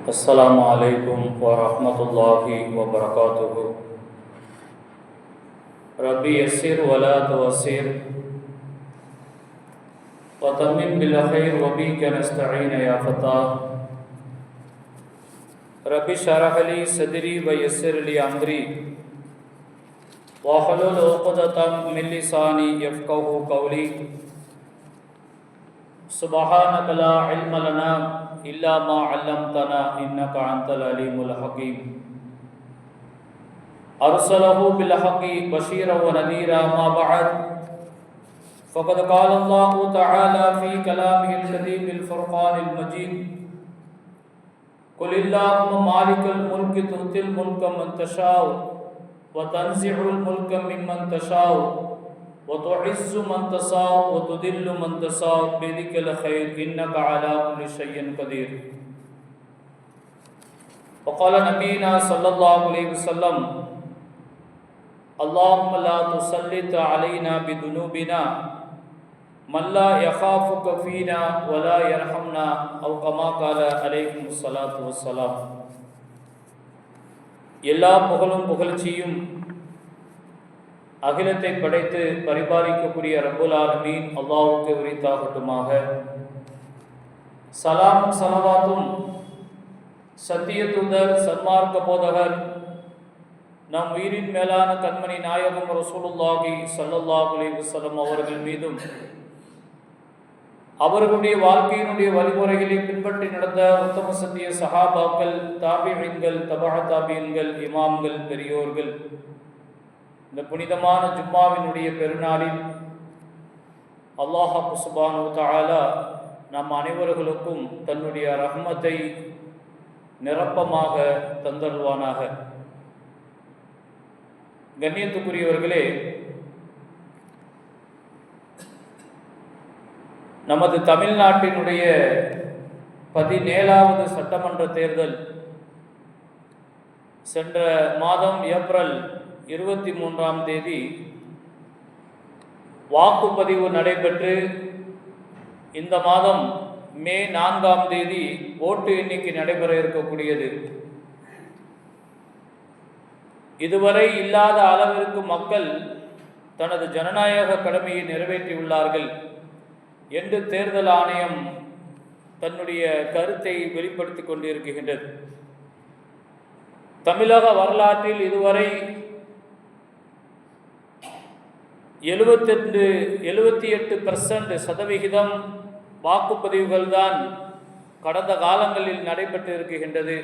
अस्सलामु अलैकुम व रहमतुल्लाहि व बरकातुहु। रब्बी यस्सिर वला तुअस्सिर व तम्मिम बिल खैर व बिका नस्तईन या फताह। रब्बी शरह ली सदरी व यस्सिर ली अमरी वहलुल उक़दतम मिन लिसानी यफ़क़हू क़ौली। सुब्हानक ला इल्म लना इल्ला मा अल्लमतना इन्नका अंतल अलीमुल हकीम। अरसलहू बिल हक़्क़ि बशीरन व नज़ीरा मा बअद फ़क़द क़ाल अल्लाहु तआला फ़ी कलामिहिल करीमिल फ़ुरक़ानिल मजीद क़ुलिल्लाहुम्मा मालिकल मुल्कि तु'तिल मुल्का मन तशाअ व तंज़िउल मुल्का मिम्मन तशाअ व तु'इज़्ज़ु मन तशाअ व तुदिल्लु मन तशाअ बियदिकल खैर इन्नका अला कुल्लि शैइन क़दीर। वक़ाल नबीना सल्लल्लाहु अलैहि वसल्लम अल्लाहुम्मा ला तुसल्लित अलैना बिदुनूबिना मन ला यख़ाफ़ुका फ़ीना व ला यरहमना औ कमा क़ाल अलैहिस्सलातु वस्सलाम। எல்லா புகழும் புகழ்ச்சியும் அகிலத்தை படைத்து பரிபாலிக்கக்கூடிய ரப்புல் ஆலமீன் அல்லாஹ்வுக்கு உரித்தாகட்டுமாக. சலாமும் சலவாத்தும் சத்திய தூதர் சன்மார்க்க போதகர் நம் உயிரின் மேலான கண்மணி நாயகம் ரசூலுல்லாஹி ஸல்லல்லாஹு அலைஹி வஸல்லம் அவர்கள் மீதும் அவர்களுடைய வாழ்க்கையினுடைய வழிமுறைகளை பின்பற்றி நடந்த உத்தம சத்திய சஹாபாக்கள், தாபிஈன்கள், தபஅ தாபிஈன்கள், இமாம்கள், பெரியோர்கள், இந்த புனிதமான ஜும்மாவினுடைய பெருநாளில் அல்லாஹ் சுப்ஹானஹு வ தஆலா நம் அனைவர்களுக்கும் தன்னுடைய ரஹ்மத்தை நிரப்பமாக தந்தருள்வானாக. கண்ணியத்துக்குரியவர்களே, நமது தமிழ்நாட்டினுடைய 17வது சட்டமன்ற தேர்தல் சென்ற மாதம் ஏப்ரல் 23ஆம் தேதி வாக்குப்பதிவு நடைபெற்று இந்த மாதம் மே 4ஆம் தேதி ஓட்டு எண்ணிக்கை நடைபெற இருக்கக்கூடியது. இதுவரை இல்லாத அளவிற்கு மக்கள் தனது ஜனநாயக கடமையை நிறைவேற்றியுள்ளார்கள் என்று தேர்தல் ஆணையம் தன்னுடைய கருத்தை வெளிப்படுத்தி கொண்டிருக்கின்றது. தமிழக வரலாற்றில் இதுவரை 78% வாக்குப்பதிவுகள் தான் கடந்த காலங்களில் நடைபெற்று இருக்கின்றது.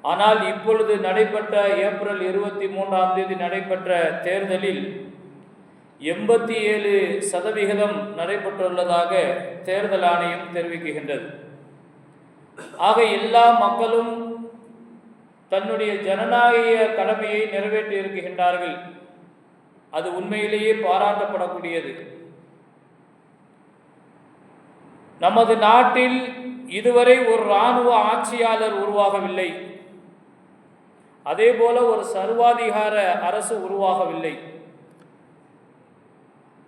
ஆனால் இப்பொழுது நடைபெற்ற ஏப்ரல் 23ஆம் தேதி நடைபெற்ற தேர்தலில் 87% நடைபெற்றுள்ளதாக தேர்தல் ஆணையம் தெரிவிக்கின்றது. ஆக எல்லா மக்களும் தன்னுடைய ஜனநாயக கடமையை நிறைவேற்றி இருக்கின்றார்கள். அது உண்மையிலேயே பாராட்டப்படக்கூடியது. நமது நாட்டில் இதுவரை ஒரு இராணுவ ஆட்சியாளர் உருவாகவில்லை. அதேபோல ஒரு சர்வாதிகார அரசு உருவாகவில்லை.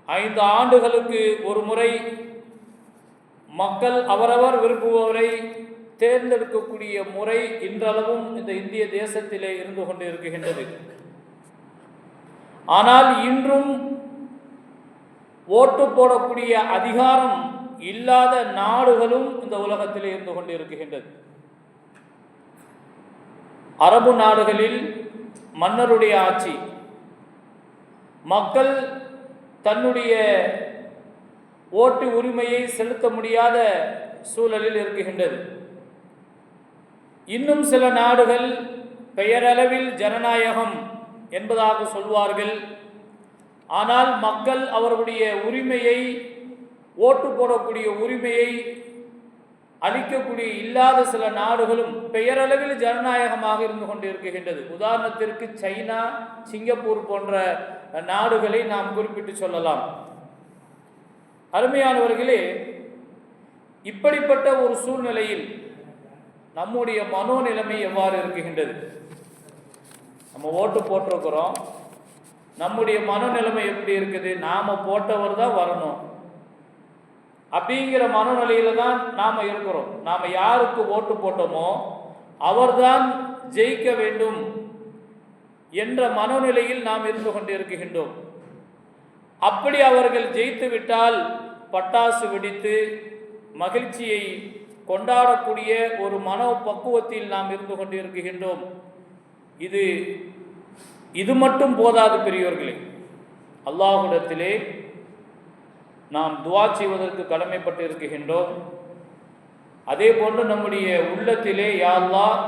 5 ஆண்டுகளுக்கு ஒரு முறை மக்கள் அவரவர் விரும்புபவரை தேர்ந்தெடுக்கக்கூடிய முறை இன்றளவும் இந்த இந்திய தேசத்திலே இருந்து கொண்டு இருக்கின்றது. ஆனால் இன்றும் ஓட்டு போடக்கூடிய அதிகாரம் இல்லாத நாடுகளும் இந்த உலகத்திலே இருந்து கொண்டு இருக்கின்றது. அரபு நாடுகளில் மன்னருடைய ஆட்சி, மக்கள் தன்னுடைய ஓட்டு உரிமையை செலுத்த முடியாத சூழலில் இருக்குகின்றது. இன்னும் சில நாடுகள் பெயரளவில் ஜனநாயகம் என்பதாக சொல்வார்கள். ஆனால் மக்கள் அவர்களுடைய உரிமையை, ஓட்டு போடக்கூடிய உரிமையை அளிக்கக்கூடிய இல்லாத சில நாடுகளும் பெயரளவில் ஜனநாயகமாக இருந்து கொண்டு இருக்கின்றது. உதாரணத்திற்கு சைனா, சிங்கப்பூர் போன்ற நாடுகளை நாம் குறிப்பிட்டு சொல்லலாம். அருமையானவர்களே, இப்படிப்பட்ட ஒரு சூழ்நிலையில் நம்முடைய மனோநிலைமை எவ்வாறு இருக்குகின்றது? நம்ம ஓட்டு போட்டிருக்கிறோம், நம்முடைய மனநிலைமை எப்படி இருக்குது? நாம் போட்டவர் தான் வரணும், அப்படிங்கிற மனநிலையில தான் நாம் இருக்கிறோம். நாம் யாருக்கு ஓட்டு போட்டோமோ அவர்தான் ஜெயிக்க வேண்டும் என்ற மனநிலையில் நாம் இருந்து கொண்டிருக்கின்றோம். அப்படி அவர்கள் ஜெயித்து விட்டால் பட்டாசு வெடித்து மகிழ்ச்சியை கொண்டாடக்கூடிய ஒரு மனோ பக்குவத்தில் நாம் இருந்து கொண்டிருக்கின்றோம். இது மட்டும் போதாது பெரியவர்களே. அல்லாஹ்விடத்திலே நாம் துஆ செய்வதற்கு கடமைப்பட்டு இருக்கின்றோம். அதே போன்று நம்முடைய உள்ளத்திலே யா அல்லாஹ்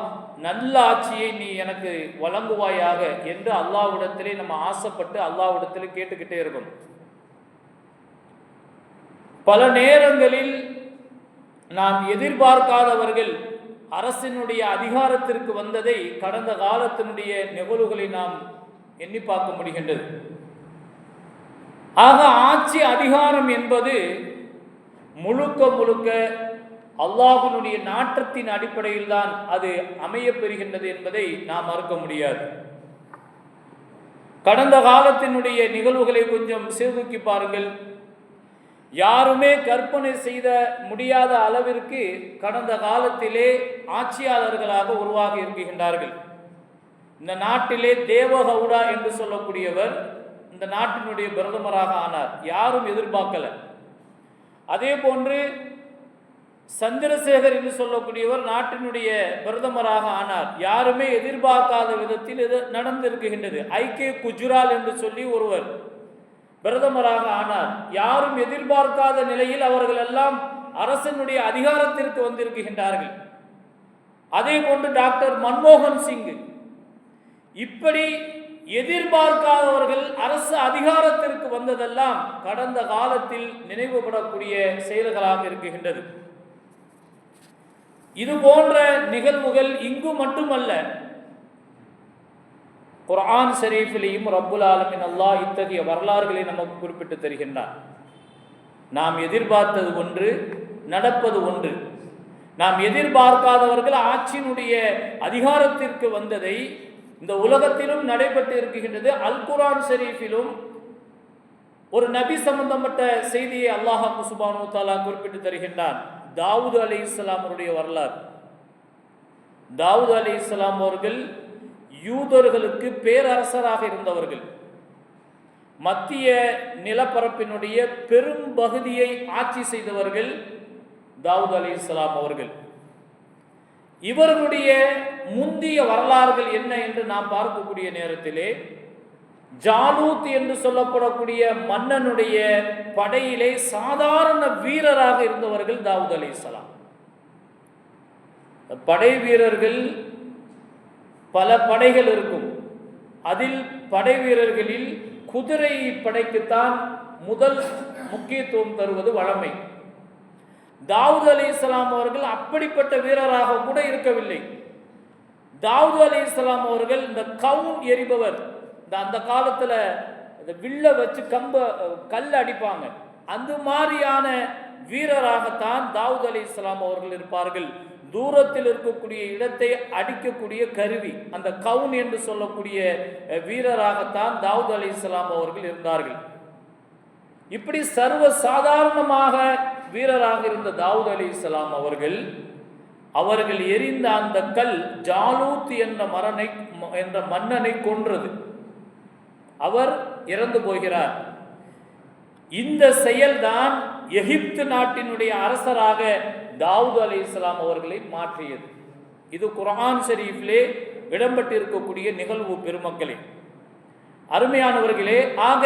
நல்ல ஆட்சியை நீ எனக்கு வழங்குவாயாக என்று அல்லாஹ்விடத்திலே நம்ம ஆசைப்பட்டு அல்லாஹ்விடத்திலே கேட்டுக்கிட்டே இருக்கணும். பல நேரங்களில் நாம் எதிர்பார்க்காதவர்கள் அரசினுடைய அதிகாரத்திற்கு வந்ததை கடந்த காலத்தினுடைய நிகழ்வுகளை நாம் எண்ணி பார்க்க முடிகின்றது. ஆக ஆட்சி அதிகாரம் என்பது முழுக்க முழுக்க அல்லாஹ்வினுடைய நாட்டத்தின் அடிப்படையில் தான் அது அமையப்பெறுகின்றது என்பதை நாம் மறுக்க முடியாது. கடந்த காலத்தினுடைய நிகழ்வுகளை கொஞ்சம் சீர்தூக்கி பாருங்கள். யாருமே கற்பனை செய்த முடியாத அளவிற்கு கடந்த காலத்திலே ஆட்சியாளர்களாக உருவாகி இருக்கின்றார்கள். இந்த நாட்டிலே தேவகவுடா என்று சொல்லக்கூடியவர் இந்த நாட்டினுடைய பிரதமராக ஆனார். யாரும் எதிர்பார்க்கல. அதே போன்று சந்திரசேகர் என்று சொல்லக்கூடியவர் நாட்டினுடைய பிரதமராக ஆனார். யாருமே எதிர்பார்க்காத விதத்தில் இது நடந்திருக்கின்றது. ஐக்கிய குஜரால் என்று சொல்லி ஒருவர் பிரதமராக ஆனார். யாரும் எதிர்பார்க்காத நிலையில் அவர்கள் எல்லாம் அரசனுடைய அதிகாரத்திற்கு வந்திருக்கின்றார்கள். அதே போன்று டாக்டர் மன்மோகன் சிங், இப்படி எதிர்பார்க்காதவர்கள் அரசு அதிகாரத்திற்கு வந்ததெல்லாம் கடந்த காலத்தில் நினைவுபடக்கூடிய செயல்களாக இருக்கின்றது. இது போன்ற நிகழ்வுகள் இங்கு மட்டுமல்ல, குர்ஆன் ஷரீஃபிலேயும் ரப்புல் ஆலமீன் அல்லாஹ் இத்தகைய வரலாறுகளை நமக்கு குறிப்பிட்டு தருகின்றார். நாம் எதிர்பார்த்தது ஒன்று, நடப்பது ஒன்று. நாம் எதிர்பார்க்காதவர்கள் ஆட்சியினுடைய அதிகாரத்திற்கு வந்ததை இந்த உலகத்திலும் நடைபெற்று இருக்கின்றது. அல் குர்ஆன் ஷரீஃபிலும் ஒரு நபி சம்பந்தப்பட்ட செய்தியை அல்லாஹ் சுப்ஹானஹு வ தஆலா குறிப்பிட்டு தருகின்றார். தாவூத் அலைஹிஸ்ஸலாம் அவருடைய வரலாறு. தாவூத் அலைஹிஸ்ஸலாம் அவர்கள் யூதர்களுக்கு பேரரசராக இருந்தவர்கள். மத்திய நிலப்பரப்பினுடைய பெரும் பகுதியை ஆட்சி செய்தவர்கள் தாவூத் அலைஹிஸ்ஸலாம் அவர்கள். இவர்களுடைய முந்திய வரலாறுகள் என்ன என்று நாம் பார்க்கக்கூடிய நேரத்திலே, ஜாலூத் என்று சொல்லப்படக்கூடிய மன்னனுடைய படையிலே சாதாரண வீரராக இருந்தவர்கள் தாவூத் அலைஹிஸ்ஸலாம். படை வீரர்கள் பல படைகள் இருக்கும். அதில் படை வீரர்களில் குதிரை படைக்குத்தான் முதல் முக்கியத்துவம் தருவது வழமை. தாவூத் அலைஹிஸ்ஸலாம் அவர்கள் அப்படிப்பட்ட வீரராக கூட இருக்கவில்லை. தாவூத் அலைஹிஸ்ஸலாம் அவர்கள் இந்த கவுன் எறிபவர், அந்த காலத்தில் இந்த வில்ல வச்சு கல் அடிப்பாங்க, அந்த மாதிரியான வீரராகத்தான் தாவூத் அலைஹிஸ்ஸலாம் அவர்கள் இருப்பார்கள். தூரத்தில் இருக்கக்கூடிய இடத்தை அடிக்கக்கூடிய கருவி, அந்த கவுன் என்று சொல்லக்கூடிய வீரராகத்தான் தாவூத் அலைஹிஸ்ஸலாம் அவர்கள் இருந்தார்கள். இப்படி சர்வ சாதாரணமாக வீரராக இருந்த தாவூத் அலைஹிஸ்ஸலாம் அவர்கள் எரிந்த அந்த கல் ஜாலூத் என்ற மன்னனை கொன்றது. அவர் இறந்து போகிறார். இந்த செயல்தான் எகிப்து நாட்டினுடைய அரசராக தாவூத் அலைஹிஸ்ஸலாம் அவர்களை மாற்றியது. இது குர்ஆன் ஷரீஃபிலே இடம்பெற்று இருக்கக்கூடிய நிகழ்வு. பெருமக்களே, அருமையானவர்களே, ஆக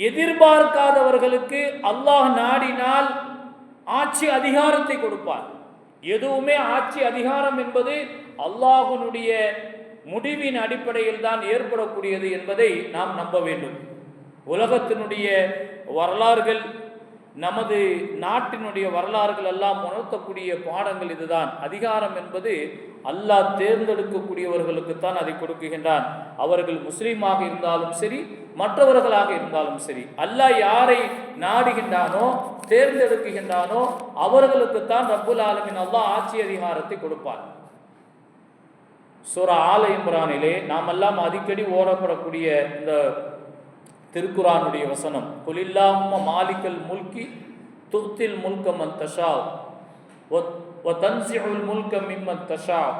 எதிர்பார்க்காதவர்களுக்கு அல்லாஹ் நாடினால் ஆட்சி அதிகாரத்தை கொடுப்பார். எதுவுமே ஆட்சி அதிகாரம் என்பது அல்லாஹ்வினுடைய முடிவின் அடிப்படையில் தான் ஏற்படக்கூடியது என்பதை நாம் நம்ப வேண்டும். உலகத்தினுடைய வரலாறுகள், நமது நாட்டினுடைய வரலாறுகள் எல்லாம் உணர்த்தக்கூடிய பாடங்கள் இதுதான். அதிகாரம் என்பது அல்லாஹ் தேர்ந்தெடுக்கக்கூடியவர்களுக்குத்தான் அதை கொடுக்குகின்றான். அவர்கள் முஸ்லீமாக இருந்தாலும் சரி, மற்றவர்களாக இருந்தாலும் சரி, அல்லாஹ் யாரை நாடுகின்றானோ, தேர்ந்தெடுக்குகின்றானோ அவர்களுக்குத்தான் ரப்புல் ஆலமீன் அல்லாஹ் ஆட்சி அதிகாரத்தை கொடுப்பார். சூரா ஆல இம்ரானிலே நாம் எல்லாம் அடிக்கடி ஓடப்படக்கூடிய இந்த திருக்குரானுடைய வசனம், குலில்லாஹும்ம மாலிக்கல் முல்கி துத்தில் முல்க மன் தஷாவ் வ தன்சிஉல் முல்க மிம்மன் தஷாவ்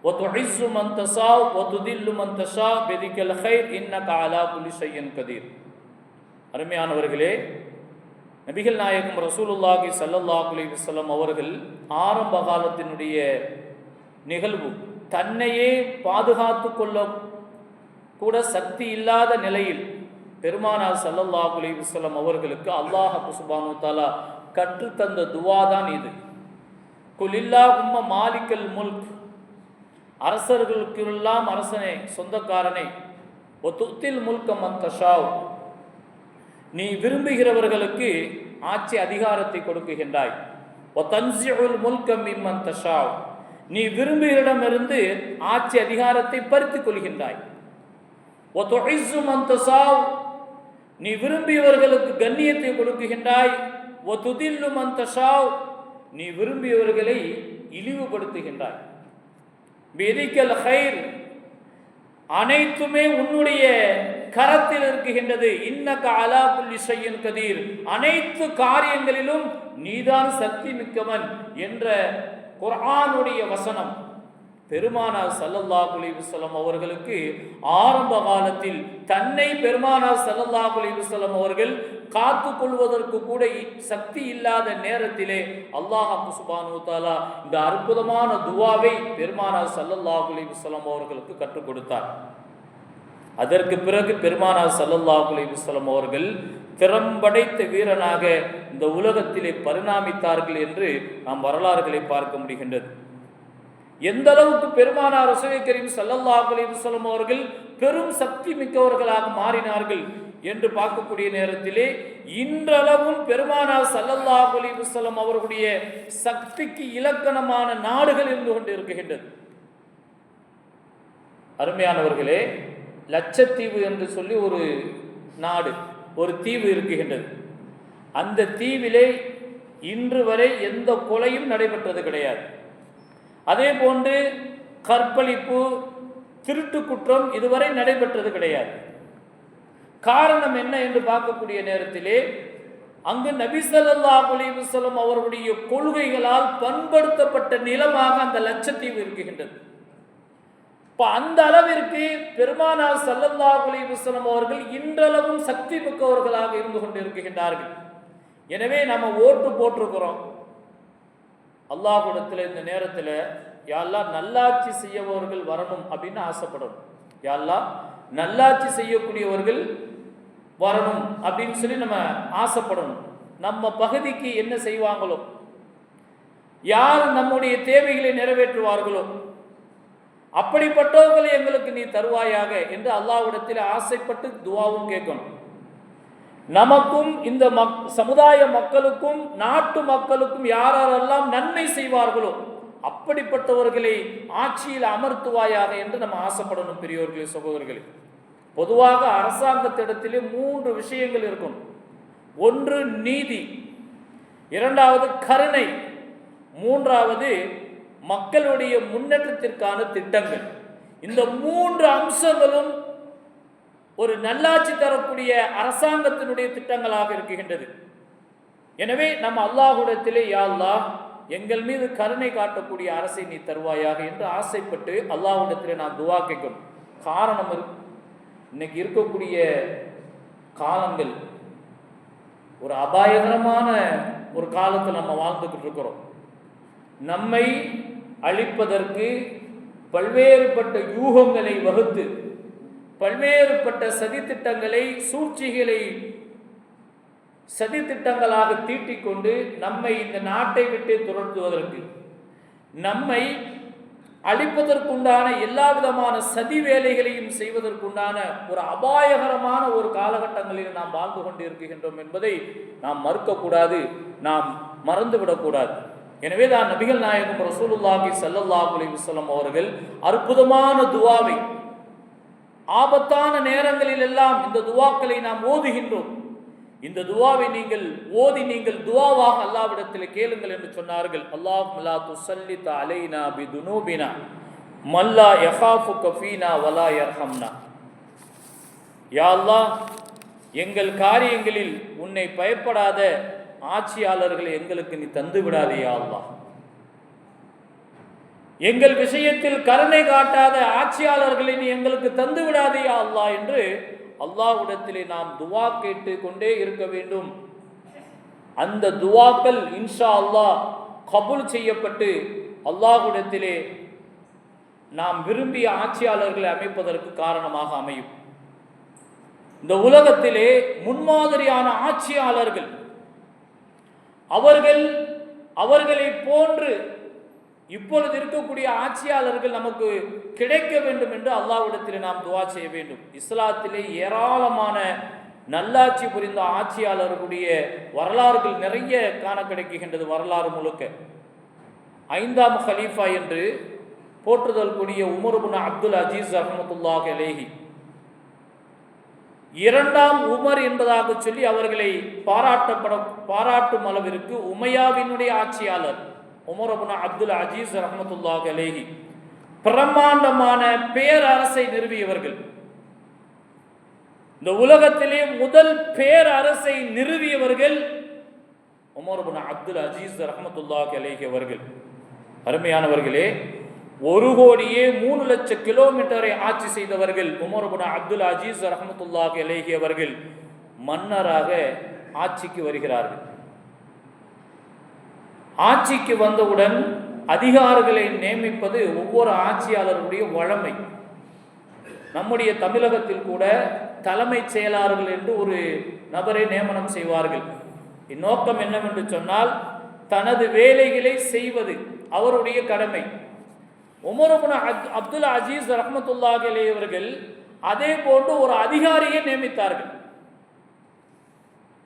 வ துஇஸ்ஸு மன் தஷாவ் வ துதில்லு மன் தஷாவ் பியதிகல் கைர் இன்னக அலா குல்லி ஷைஇன் கதீர். அருமையானவர்களே, நபிகள் நாயகம் ரசூலுல்லாஹி ஸல்லல்லாஹு அலைஹி வஸல்லம் அவர்கள் ஆரம்ப காலத்தினுடைய நிகழ்வு, தன்னையே பாதுகாத்து கொள்ள கூட சக்தி இல்லாத நிலையில் பெருமானார் ஸல்லல்லாஹு அலைஹி வஸல்லம் அவர்களுக்கு அல்லாஹ் சுப்ஹானஹு வ தஆலா கற்றுத்தந்த துவா தான் இது. குலில்லாஹும்ம மாலிக்கல் முல்க், அரசர்களுக்கெல்லாம் அரசனே, சொந்தக்காரனே, ஒ துத்தில் முல்க மன் தஷாவ், நீ விரும்புகிறவர்களுக்கு ஆட்சி அதிகாரத்தை கொடுக்குகின்றாய். ஒ தன்சிஉல் முல்க மிம்மன் தஷாவ், நீ விரும்புகிறஇடமிருந்து ஆட்சி அதிகாரத்தை பறித்துக் கொள்கின்றாய். ஒ துஇஸ்ஸு மன் தஷாவ், நீ விரும்பியவர்களுக்கு கண்ணியத்தை கொடுக்குகின்றாய். ஒ துதில்லு மன் தஷாவ், நீ விரும்பியவர்களை இழிவுபடுத்துகின்றாய். பியதிகல் கைர், அனைத்துமே உன்னுடைய கரத்தில் இருக்குகின்றது. இன்னக அலா குல்லி ஷைஇன் கதீர், அனைத்து காரியங்களிலும் நீதான் சக்தி மிக்கவன் என்ற குர்ஆனுடைய வசனம் பெருமானார் ஸல்லல்லாஹு அலைஹி வஸல்லம் அவர்களுக்கு ஆரம்ப காலத்தில் தன்னை பெருமானார் ஸல்லல்லாஹு அலைஹி வஸல்லம் அவர்கள் காத்து கொள்வதற்கு கூட சக்தி இல்லாத நேரத்திலே அல்லாஹ் சுப்ஹானஹு வ தஆலா இந்த அற்புதமான துவாவை பெருமானார் ஸல்லல்லாஹு அலைஹி வஸல்லம் அவர்களுக்கு கற்றுக் கொடுத்தார். அதற்கு பிறகு பெருமானார் ஸல்லல்லாஹு அலைஹி வஸல்லம் அவர்கள் திறம்படைத்த வீரனாக இந்த உலகத்திலே பரிணாமித்தார்கள் என்று நாம் வரலாறுகளை பார்க்க முடிகின்றது. எந்த அளவுக்கு பெருமானார் ரசூல் கரீம் ஸல்லல்லாஹு அலைஹி வஸல்லம் அவர்கள் பெரும் சக்தி மிக்கவர்களாக மாறினார்கள் என்று பார்க்கக்கூடிய நேரத்திலே இன்றளவும் பெருமானார் ஸல்லல்லாஹு அலைஹி வஸல்லம் அவர்களுடைய சக்திக்கு இலக்கணமான நாடுகள் இருந்து கொண்டு இருக்கின்றது. அருமையானவர்களே, லட்சத்தீவு என்று சொல்லி ஒரு நாடு, ஒரு தீவு இருக்குகின்றது. அந்த தீவிலே இன்று வரை எந்த கொலையும் நடைபெற்றது கிடையாது. அதே போன்று கற்பழிப்பு, திருட்டு குற்றம் இதுவரை நடைபெற்றது கிடையாது. காரணம் என்ன என்று பார்க்கக்கூடிய நேரத்திலே அங்கு நபி ஸல்லல்லாஹு அலைஹி வஸல்லம் அவர்களுடைய கொள்கைகளால் பண்படுத்தப்பட்ட நிலமாக அந்த லட்சத்தீவு இருக்குகின்றது. அந்த அளவிற்கு பெருமானார் ஸல்லல்லாஹு அலைஹி வஸல்லம் அவர்கள் இன்றளவும் சக்தி மிக்கவர்களாக இருந்து கொண்டு இருக்கின்றார்கள். எனவே நம்ம ஓட்டு போட்டிருக்கிறோம் அல்லாஹ்விடத்தில். இந்த நேரத்தில் யா அல்லாஹ் நல்லாட்சி செய்யவர்கள் வரணும் அப்படின்னு ஆசைப்படணும். யா அல்லாஹ் நல்லாட்சி செய்யக்கூடியவர்கள் வரணும் அப்படின்னு சொல்லி நம்ம ஆசைப்படணும். நம்ம பகுதிக்கு என்ன செய்வாங்களோ, யார் நம்முடைய தேவைகளை நிறைவேற்றுவார்களோ அப்படிப்பட்டவர்களை எங்களுக்கு நீ தருவாயாக என்று அல்லாஹ்விடத்தில் ஆசைப்பட்டு துஆவும் கேட்கணும். நமக்கும் இந்த சமுதாய மக்களுக்கும் நாட்டு மக்களுக்கும் யாரெல்லாம் நன்மை செய்வார்களோ அப்படிப்பட்டவர்களை ஆட்சியில் அமர்த்துவாயாக என்று நம்ம ஆசைப்படணும். பெரியோர்களே, சகோதரர்களே, பொதுவாக அரசாங்கத்திடத்திலே 3 விஷயங்கள் இருக்கும். ஒன்று நீதி, இரண்டாவது கருணை, மூன்றாவது மக்களுடைய முன்னேற்றத்திற்கான திட்டங்கள். இந்த 3 அம்சங்களும் ஒரு நல்லாட்சி தரக்கூடிய அரசாங்கத்தினுடைய திட்டங்களாக இருக்குகின்றது. எனவே நம்ம அல்லாஹ்விடத்திலே யா அல்லாஹ் எங்கள் மீது கருணை காட்டக்கூடிய அரசை நீ தருவாயாக என்று ஆசைப்பட்டு அல்லாஹ்விடத்திலே நான் துஆ கேட்கணும். காரணம் இன்னைக்கு இருக்கக்கூடிய காலங்கள் ஒரு அபாயகரமான ஒரு காலத்தில் நம்ம வாழ்ந்துகிட்டு இருக்கிறோம். நம்மை அழிப்பதற்கு பல்வேறுபட்ட யூகங்களை வகுத்து பல்வேறுபட்ட சதித்திட்டங்களை, சூழ்ச்சிகளை சதித்திட்டங்களாக தீட்டிக்கொண்டு நம்மை இந்த நாட்டை விட்டு துரத்துவதற்கு, நம்மை அழிப்பதற்குண்டான எல்லா விதமான சதி வேலைகளையும் செய்வதற்குண்டான ஒரு அபாயகரமான ஒரு காலகட்டங்களில் நாம் வாழ்ந்து கொண்டு இருக்கின்றோம் என்பதை நாம் மறுக்கக்கூடாது, நாம் மறந்துவிடக்கூடாது. எனவே தான் நபிகள் நாயகம் ரசூலுல்லாஹி ஸல்லல்லாஹு அலைஹி வஸல்லம் அவர்கள் அற்புதமான துஆவை ஆபத்தான நேரங்களில் எல்லாம் இந்த துஆக்களை நாம் ஓதுகின்றோம். இந்த துஆவை நீங்கள் ஓதி நீங்கள் துஆவாக அல்லாஹ்விடத்தில் கேளுங்கள் என்று சொன்னார்கள். அல்லாஹும்ம லா துஸல்லித் அலைனா பிதுனூபினா மல்லா யகாஃபுக ஃபீனா வலா யர்ஹம்னா. யா அல்லாஹ், எங்கள் காரியங்களில் உன்னை பயப்படாத ஆட்சியாளர்களை எங்களுக்கு நீ தந்து விடாதேயா அல்லாஹ். எங்கள் விஷயத்தில் கருணை காட்டாத ஆட்சியாளர்களை நீ எங்களுக்கு தந்து விடாதேயா அல்லாஹ் என்று அல்லாஹ்விடத்திலே நாம் துவா கேட்டு கொண்டே இருக்க வேண்டும். அந்த துவாக்கள் இன்ஷா அல்லாஹ் கபூல் செய்யப்பட்டு அல்லாஹ்விடத்திலே நாம் விரும்பிய ஆட்சியாளர்களை அமைப்பதற்கு காரணமாக அமையும். இந்த உலகத்திலே முன்மாதிரியான ஆட்சியாளர்கள் அவர்களை போன்று இப்பொழுது இருக்கக்கூடிய ஆட்சியாளர்கள் நமக்கு கிடைக்க வேண்டும் என்று அல்லாஹ்விடத்திலே நாம் துவா செய்ய வேண்டும். இஸ்லாத்திலே ஏராளமான நல்லாட்சி புரிந்த ஆட்சியாளர்களுடைய வரலாறுகள் நிறைய காண கிடைக்கின்றது. வரலாறு முழுக்க 5ஆம் ஹலீஃபா என்று போற்றுதல் கூடிய உமர் இப்னு அப்துல் அஜீஸ் ரஹ்மத்துல்லாஹி அலைஹி, 2ஆம் உமர் என்பதாக சொல்லி அவர்களை பாராட்டும் அளவிற்கு உமையாவினுடைய ஆட்சியாளர் உமர் இப்னு அப்துல் அஜீஸ் ரஹ்மத்துல்லாஹி அலைஹி பிரம்மாண்டமான பேரரசை நிறுவியவர்கள். இந்த உலகத்திலே முதல் பேரரசை நிறுவியவர்கள் உமர் இப்னு அப்துல் அஜீஸ் ரஹ்மத்துல்லாஹி அலைஹி அவர்கள். அருமையானவர்களே, 1,03,00,000 கிலோமீட்டரை ஆட்சி செய்தவர்கள் உமர் இப்னு அப்துல் அஜீஸ் ரஹ்மத்துல்லாஹி அலைஹி அவர்கள் மன்னராக ஆட்சிக்கு வருகிறார்கள். ஆட்சிக்கு வந்தவுடன் அதிகாரிகளை நியமிப்பது ஒவ்வொரு ஆட்சியாளருடைய வழமை. நம்முடைய தமிழகத்தில் கூட தலைமைச் செயலாளர்கள் என்று ஒரு நபரை நியமனம் செய்வார்கள். இந்நோக்கம் என்னவென்று சொன்னால், தனது வேலைகளை செய்வது அவருடைய கடமை. உமர் இப்னு அப்துல் அஜீஸ் ரஹ்மத்துல்லாஹி அலைஹி அவர்கள் அதே போன்று ஒரு அதிகாரியை நியமித்தார்கள்.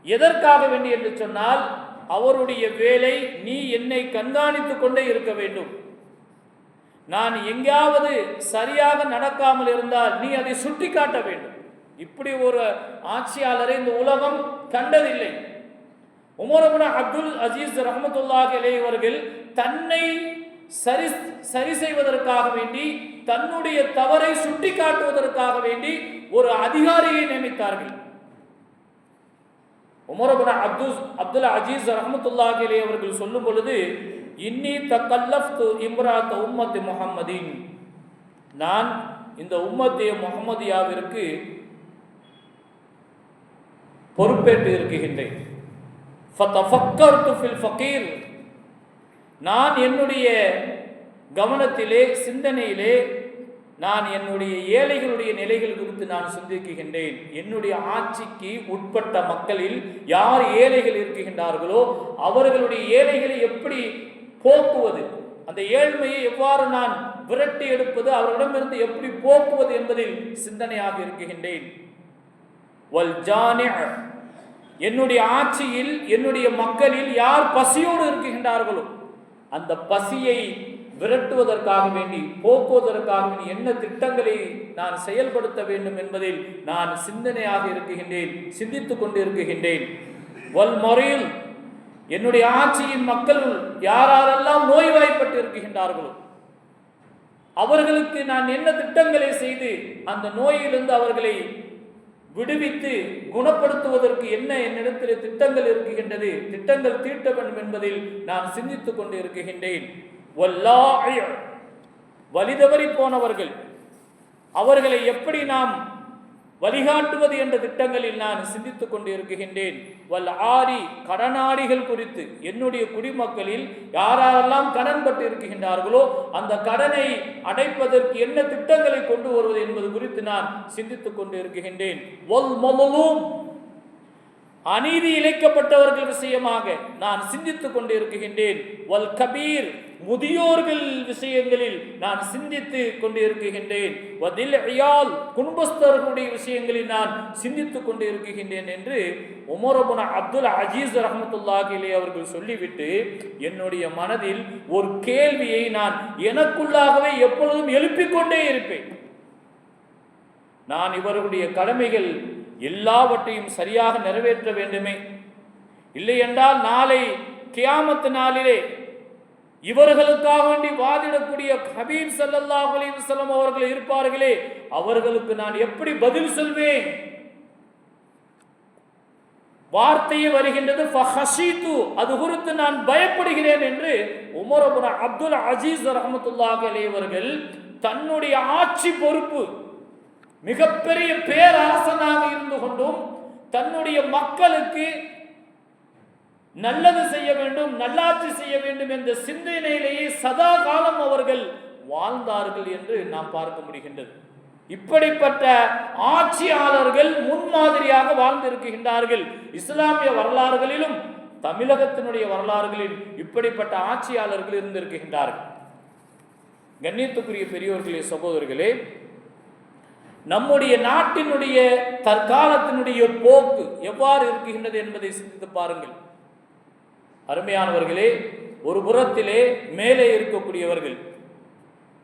எதற்காக வேண்டி என்று சொன்னால், அவருடைய வேலை, நீ என்னை கண்காணித்துக் கொண்டே இருக்க வேண்டும். நான் எங்காவது சரியாக நடக்காமல் இருந்தால் நீ அதை சுட்டி காட்ட வேண்டும். இப்படி ஒரு ஆட்சியாளரை இந்த உலகம் கண்டதில்லை. உமர் இப்னு அப்துல் அஜீஸ் ரஹ்மத்துல்லாஹி அலைஹி அவர்கள் தன்னை சரி செய்வதற்காக வேண்டி, தன்னுடைய தவறை சுட்டி காட்டுவதற்காக வேண்டி ஒரு அதிகாரியை நியமித்தார்கள். உமர் இப்னு அப்துல் அஜீஸ் ரஹ்மத்துல்லாஹி அலைஹி அவர்கள் சொல்லும் பொழுது, இன்னி தகல்லஃப்து இம்ராத் உம்மத்தி முஹம்மதின், நான் இந்த உம்மத்திய முஹம்மதியாவிற்கு பொறுப்பேற்று இருக்குகின்றேன். ஃபதஃபக்கர்து ஃபில் ஃபகீர், நான் என்னுடைய கவனத்திலே, சிந்தனையிலே நான் என்னுடைய ஏழைகளுடைய நிலைகள் குறித்து நான் சிந்திக்குகின்றேன். என்னுடைய ஆட்சிக்கு உட்பட்ட மக்களில் யார் ஏழைகள் இருக்குகின்றார்களோ அவர்களுடைய ஏழைகளை எப்படி போக்குவது, அந்த ஏழ்மையை எவ்வாறு நான் விரட்டி எடுப்பது, அவர்களிடமிருந்து எப்படி போக்குவது என்பதில் சிந்தனையாக இருக்குகின்றேன். வல் ஜானி, என்னுடைய ஆட்சியில் என்னுடைய மக்களில் யார் பசியோடு இருக்குகின்றார்களோ அந்த பசியை விரட்டுவதற்காக வேண்டி, போக்குவதற்காக வேண்டி என்ன திட்டங்களை நான் செயல்படுத்த வேண்டும் என்பதில் நான் சிந்தனையாக இருக்குகின்றேன், சிந்தித்துக் கொண்டு இருக்குகின்றேன். வல் மரீல், என்னுடைய ஆட்சியின் மக்கள் யாரெல்லாம் நோய்வாய்ப்பட்டு இருக்குகின்றார்களோ அவர்களுக்கு நான் என்ன திட்டங்களை செய்து அந்த நோயிலிருந்து அவர்களை விடுவித்து குணப்படுத்துவதற்கு என்ன என்னிடத்தில் திட்டங்கள் இருக்குகின்றது, திட்டங்கள் தீட்ட வேண்டும் என்பதில் நான் சிந்தித்துக் கொண்டு இருக்குகின்றேன். வழிதவறி போனவர்கள், அவர்களை எப்படி நாம் வழிகாட்டுவது என்ற திட்டங்களில் நான் சிந்தித்துக் கொண்டு இருக்குகின்றேன். வல் ஆரி, கடனாளிகள் குறித்து, என்னுடைய குடிமக்களில் யாரெல்லாம் கடன் பட்டு இருக்குகின்றார்களோ அந்த கடனை அடைப்பதற்கு என்ன திட்டங்களை கொண்டு வருவது என்பது குறித்து நான் சிந்தித்துக் கொண்டு இருக்குகின்றேன். வல் மலூம், அநீதி இழைக்கப்பட்டவர்கள் விஷயமாக நான் சிந்தித்துக் கொண்டு இருக்குகின்றேன். வல் கபீர், முதியோர்கள் விஷயங்களில் நான் சிந்தித்து கொண்டு இருக்குகின்றேன். வதில் இயால், குடும்பஸ்தர்களுடைய விஷயங்களில் நான் சிந்தித்துக் கொண்டு இருக்குகின்றேன் என்று உமர் இப்னு அப்துல் அஜீஸ் ரஹ்மத்துல்லாஹி அலைஹி அவர்கள் சொல்லிவிட்டு, என்னுடைய மனதில் ஒரு கேள்வியை நான் எனக்குள்ளாகவே எப்பொழுதும் எழுப்பிக் கொண்டே இருப்பேன். நான் இவர்களுடைய கடமைகள் எல்லாவற்றையும் சரியாக நிறைவேற்ற வேண்டுமே, இல்லை என்றால் நாளை கியாமத் நாளிலே இவர்களுக்காக வேண்டி வாதிடக்கூடிய ஹபீப் ஸல்லல்லாஹு அலைஹி வஸல்லம் அவர்கள் இருப்பார்களே, அவர்களுக்கு நான் எப்படி பதில் சொல்வேன்? வார்த்தையே வருகின்றது ஃபஹஷீது, அது குறித்து நான் பயப்படுகிறேன் என்று உமர் இப்னு அப்துல் அஜீஸ் ரஹ்மத்துல்லாஹி அலைஹி அவர்கள் தன்னுடைய ஆட்சி பொறுப்பு, மிகப்பெரிய பேரரசனாக இருந்து கொண்டும் தன்னுடைய மக்களுக்கு நல்லது செய்ய வேண்டும், நல்லாட்சி செய்ய வேண்டும் என்ற சிந்தனையிலேயே சதா காலம் அவர்கள் வாழ்ந்தார்கள் என்று நாம் பார்க்க முடிகின்றது. இப்படிப்பட்ட ஆட்சியாளர்கள் முன்மாதிரியாக வாழ்ந்திருக்கின்றார்கள். இஸ்லாமிய வரலாறுகளிலும் தமிழகத்தினுடைய வரலாறுகளில் இப்படிப்பட்ட ஆட்சியாளர்கள் இருந்திருக்கின்றார்கள். கண்ணியத்துக்குரிய பெரியோர்களே, சகோதரர்களே, நம்முடைய நாட்டினுடைய தற்காலத்தினுடைய போக்கு எவ்வாறு இருக்கின்றது என்பதை சிந்தித்து பாருங்கள். அருமையானவர்களே, ஒரு புறத்திலே மேலே இருக்கக்கூடியவர்கள்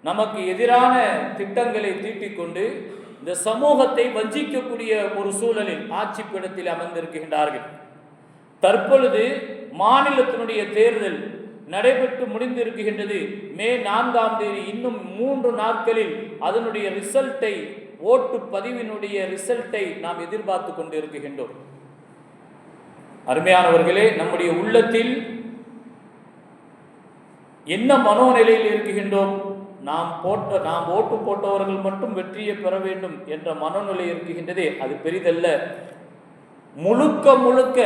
நமக்கு எதிரான திட்டங்களை தீட்டிக்கொண்டு இந்த சமூகத்தை வஞ்சிக்கக்கூடிய ஒரு சூழலில் ஆட்சி பீடத்தில் அமர்ந்திருக்கின்றார்கள். தற்பொழுது மாநிலத்தினுடைய தேர்தல் நடைபெற்று முடிந்திருக்கின்றது. மே 4ஆம் தேதி, இன்னும் 3 நாட்களில் அதனுடைய ரிசல்ட்டை, ஓட்டு பதிவினுடைய ரிசல்ட்டை நாம் எதிர்பார்த்து கொண்டு இருக்கின்றோம். அருமையானவர்களே, நம்முடைய உள்ளத்தில் என்ன மனோநிலையில் இருக்கின்றோம்? நாம் ஓட்டு போட்டவர்கள் மட்டும் வெற்றியை பெற வேண்டும் என்ற மனோநிலை இருக்குகின்றதே, அது பெரிதல்ல. முழுக்க முழுக்க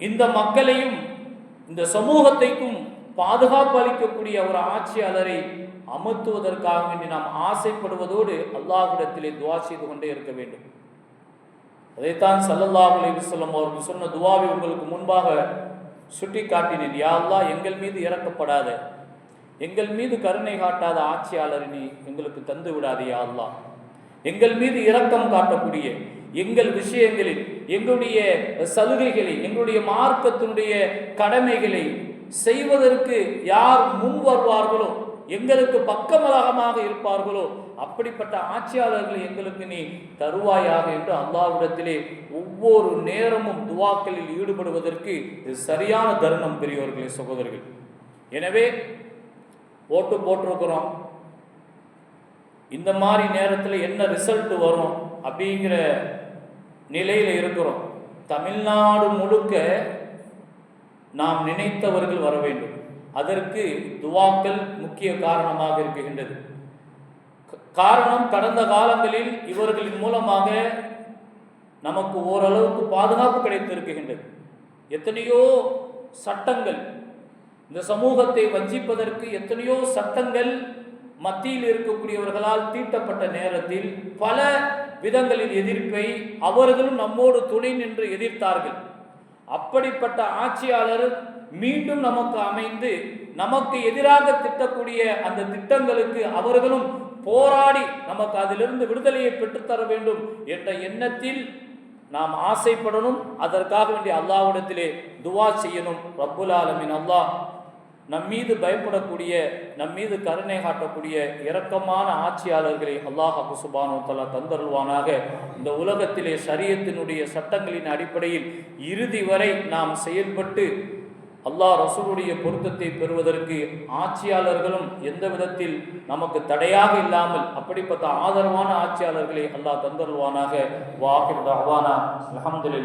இந்த மக்களையும் இந்த சமூகத்தைக்கும் பாதுகாப்பு அளிக்கக்கூடிய ஒரு ஆட்சியாளரை அமர்த்துவதற்காக வேண்டி நாம் ஆசைப்படுவதோடு அல்லாஹ்விடத்திலே துஆ செய்து கொண்டே இருக்க வேண்டும். அதைத்தான் ஸல்லல்லாஹு அலைஹி வஸல்லம் அவர்கள் சொன்ன துஆவை உங்களுக்கு முன்பாக சுட்டி காட்டினேன். யா அல்லாஹ், எங்கள் மீது இரக்கப்படாத, எங்கள் மீது கருணை காட்டாத ஆட்சியாளரை நீ எங்களுக்கு தந்து விடாதே யா அல்லாஹ். எங்கள் மீது இரக்கம் காட்டக்கூடிய, எங்கள் விஷயங்களில் எங்களுடைய சலுகைகளை, எங்களுடைய மார்க்கத்தினுடைய கடமைகளை செய்வதற்கு யார் முன் வருவார்களோ, எங்களுக்கு பக்கமலகமாக இருப்பார்களோ, அப்படிப்பட்ட ஆட்சியாளர்களை எங்களுக்கு நீ தருவாயாக என்று அல்லாஹ்விடத்திலே ஒவ்வொரு நேரமும் துஆக்களில் ஈடுபடுவதற்கு இது சரியான தருணம் பெரியவர்களே, சகோதரர்கள். எனவே ஓட்டு போட்டிருக்கிறோம், இந்த மாதிரி நேரத்தில் என்ன ரிசல்ட் வரும் அப்படிங்கிற நிலையில் இருக்கிறோம். தமிழ்நாடு முழுக்க நாம் நினைத்தவர்கள் வர வேண்டும். அதற்கு துஆக்கள் முக்கிய காரணமாக இருக்கின்றது. காரணம், கடந்த காலங்களில் இவர்களின் மூலமாக நமக்கு ஓரளவுக்கு பாதுகாப்பு கிடைத்திருக்கின்றது. எத்தனையோ சட்டங்கள், இந்த சமூகத்தை வஞ்சிப்பதற்கு எத்தனையோ சட்டங்கள் மத்தியில் இருக்கக்கூடியவர்களால் தீட்டப்பட்ட நேரத்தில் பல விதங்களில் எதிர்ப்பை அவர்களும் நம்மோடு துணை நின்று எதிர்த்தார்கள். அப்படிப்பட்ட ஆட்சியாளர் மீண்டும் நமக்கு அமைந்து நமக்கு எதிராக திட்டக்கூடிய அந்த திட்டங்களுக்கு அவர்களும் போராடி நமக்கு அதிலிருந்து விடுதலையை பெற்றுத்தர வேண்டும் என்ற எண்ணத்தில் நாம் ஆசைப்படணும். அதற்காக வேண்டிய அல்லாஹ்விடத்திலே துஆ செய்யணும். ரப்புல் ஆலமீன் அல்லாஹ் நம்மீது பயப்படக்கூடிய, நம்மீது கருணை காட்டக்கூடிய இரக்கமான ஆட்சியாளர்களை அல்லாஹ் சுப்ஹானஹு வ தஆலா தந்தருள்வானாக. இந்த உலகத்திலே ஷரியத்தினுடைய சட்டங்களின் அடிப்படையில் இறுதி வரை நாம் செயல்பட்டு அல்லாஹ் ரசூலுடைய பொருத்தத்தை பெறுவதற்கு ஆட்சியாளர்களும் எந்த விதத்தில் நமக்கு தடையாக இல்லாமல் அப்படிப்பட்ட ஆதரவான ஆட்சியாளர்களை அல்லாஹ் தந்தருள்வானாக. வாஹிர் தஅவானா அல்ஹம்துலில்லாஹ்.